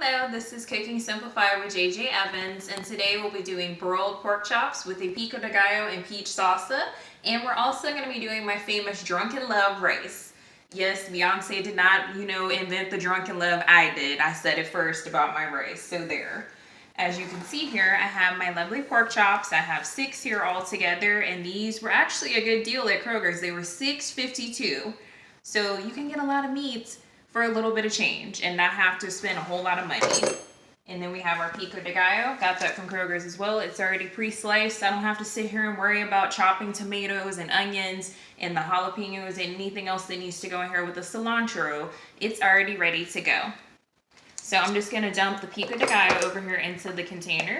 Hello, this is Cooking Simplified with JJ Evans, and today we'll be doing broiled pork chops with a pico de gallo and peach salsa, and we're also going to be doing my famous drunken love rice. Yes, Beyonce did not, invent the drunken love. I did. I said it first about my rice, so there. As you can see here, I have my lovely pork chops. I have 6 here all together, and these were actually a good deal at Kroger's. They were $6.52, so you can get a lot of meats for a little bit of change and not have to spend a whole lot of money. And then we have our pico de gallo. Got that from Kroger's as well. It's already pre-sliced. I don't have to sit here and worry about chopping tomatoes and onions and the jalapenos and anything else that needs to go in here with the cilantro. It's already ready to go. So I'm just gonna dump the pico de gallo over here into the container.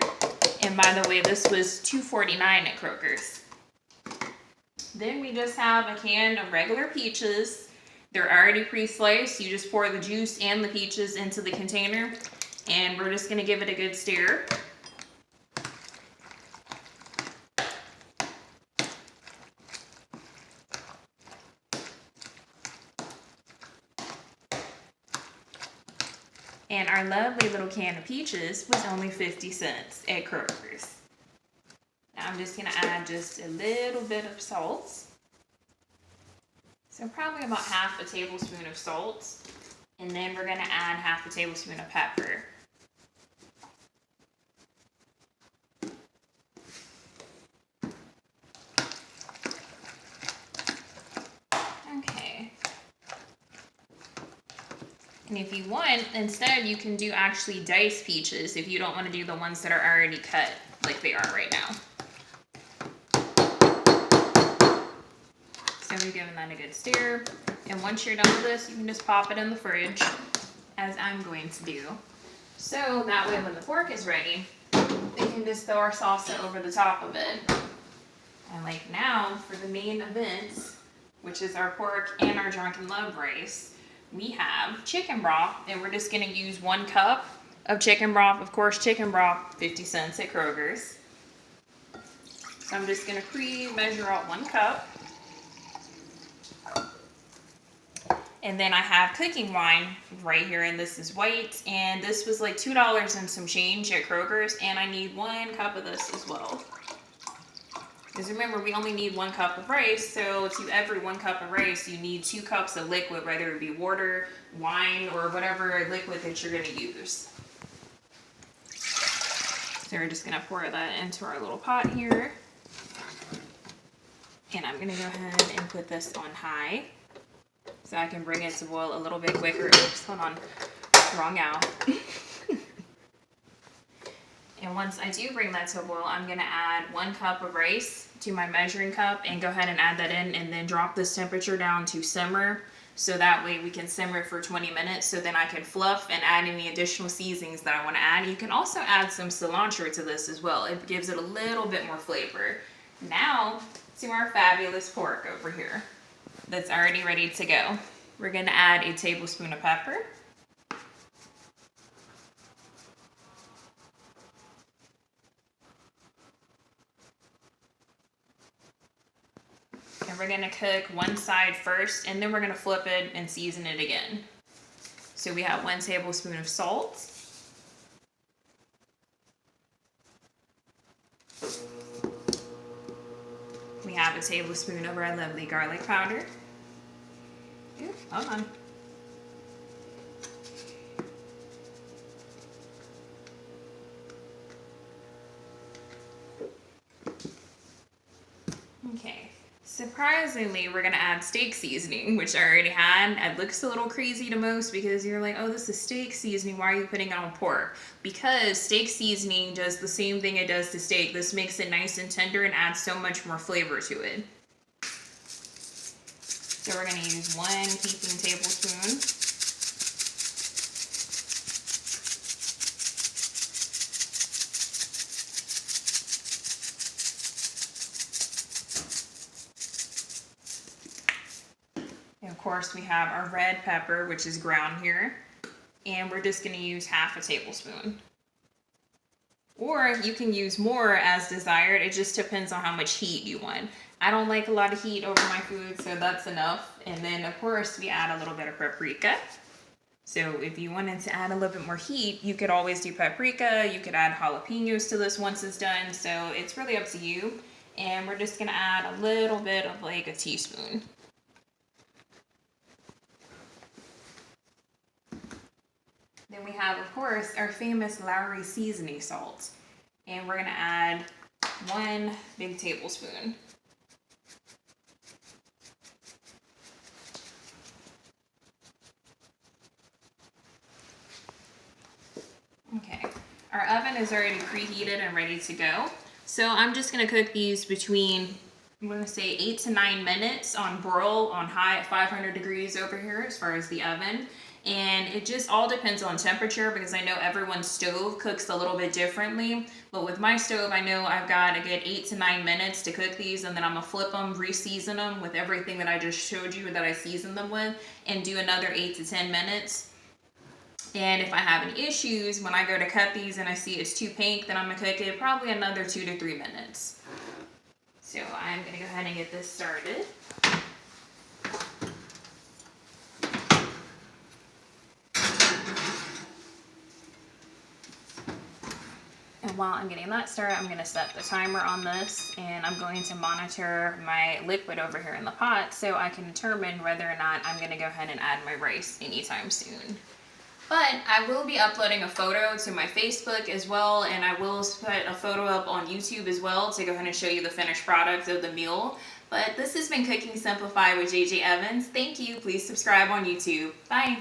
And by the way, this was $2.49 at Kroger's. Then we just have a can of regular peaches. They're already pre-sliced. You just pour the juice and the peaches into the container, and we're just gonna give it a good stir. And our lovely little can of peaches was only 50 cents at Kroger's. Now I'm just gonna add just a little bit of salt. So probably about half a tablespoon of salt. And then we're gonna add half a tablespoon of pepper. Okay. And if you want, instead you can do actually diced peaches if you don't want to do the ones that are already cut like they are right now. So we're giving that a good stir. And once you're done with this, you can just pop it in the fridge, as I'm going to do. So that way when the pork is ready, we can just throw our salsa over the top of it. And like now, for the main event, which is our pork and our drunken love rice, we have chicken broth, and we're just gonna use 1 cup of chicken broth. Of course, chicken broth, 50 cents at Kroger's. So I'm just gonna pre-measure out 1 cup. And then I have cooking wine right here, and this is white, and this was like $2 and some change at Kroger's, and I need 1 cup of this as well. Because remember, we only need 1 cup of rice, so to every 1 cup of rice, you need 2 cups of liquid, whether it be water, wine, or whatever liquid that you're gonna use. So we're just gonna pour that into our little pot here. And I'm gonna go ahead and put this on high, so I can bring it to boil a little bit quicker. Oops, hold on, wrong owl. And once I do bring that to a boil, I'm gonna add 1 cup of rice to my measuring cup and go ahead and add that in, and then drop this temperature down to simmer. So that way we can simmer for 20 minutes, so then I can fluff and add any additional seasonings that I wanna add. You can also add some cilantro to this as well. It gives it a little bit more flavor. Now to our fabulous pork over here that's already ready to go. We're gonna add a tablespoon of pepper. And we're gonna cook one side first, and then we're gonna flip it and season it again. So we have 1 tablespoon of salt. We have a tablespoon of our lovely garlic powder. Ooh, hold on. Okay. Surprisingly, we're gonna add steak seasoning, which I already had. It looks a little crazy to most because you're like, oh, this is steak seasoning. Why are you putting it on pork? Because steak seasoning does the same thing it does to steak. This makes it nice and tender and adds so much more flavor to it. So we're gonna use 1 heaping tablespoon. And of course we have our red pepper, which is ground here, and we're just gonna use half a tablespoon. Or you can use more as desired. It just depends on how much heat you want. I don't like a lot of heat over my food, so that's enough. And then of course we add a little bit of paprika. So if you wanted to add a little bit more heat, you could always do paprika. You could add jalapenos to this once it's done. So it's really up to you. And we're just gonna add a little bit of like a teaspoon. Then we have, of course, our famous Lowry seasoning salt. And we're gonna add 1 big tablespoon. Okay, our oven is already preheated and ready to go. So I'm just gonna cook these between, I'm gonna say 8 to 9 minutes on broil on high at 500 degrees over here as far as the oven. And it just all depends on temperature because I know everyone's stove cooks a little bit differently. But with my stove, I know I've got a good 8 to 9 minutes to cook these, and then I'm gonna flip them, re-season them with everything that I just showed you that I seasoned them with, and do another 8 to 10 minutes. And if I have any issues, when I go to cut these and I see it's too pink, then I'm gonna cook it probably another 2 to 3 minutes. So I'm gonna go ahead and get this started. And while I'm getting that started, I'm gonna set the timer on this, and I'm going to monitor my liquid over here in the pot so I can determine whether or not I'm gonna go ahead and add my rice anytime soon. But I will be uploading a photo to my Facebook as well, and I will put a photo up on YouTube as well to go ahead and show you the finished product of the meal. But this has been Cooking Simplified with JJ Evans. Thank you. Please subscribe on YouTube. Bye.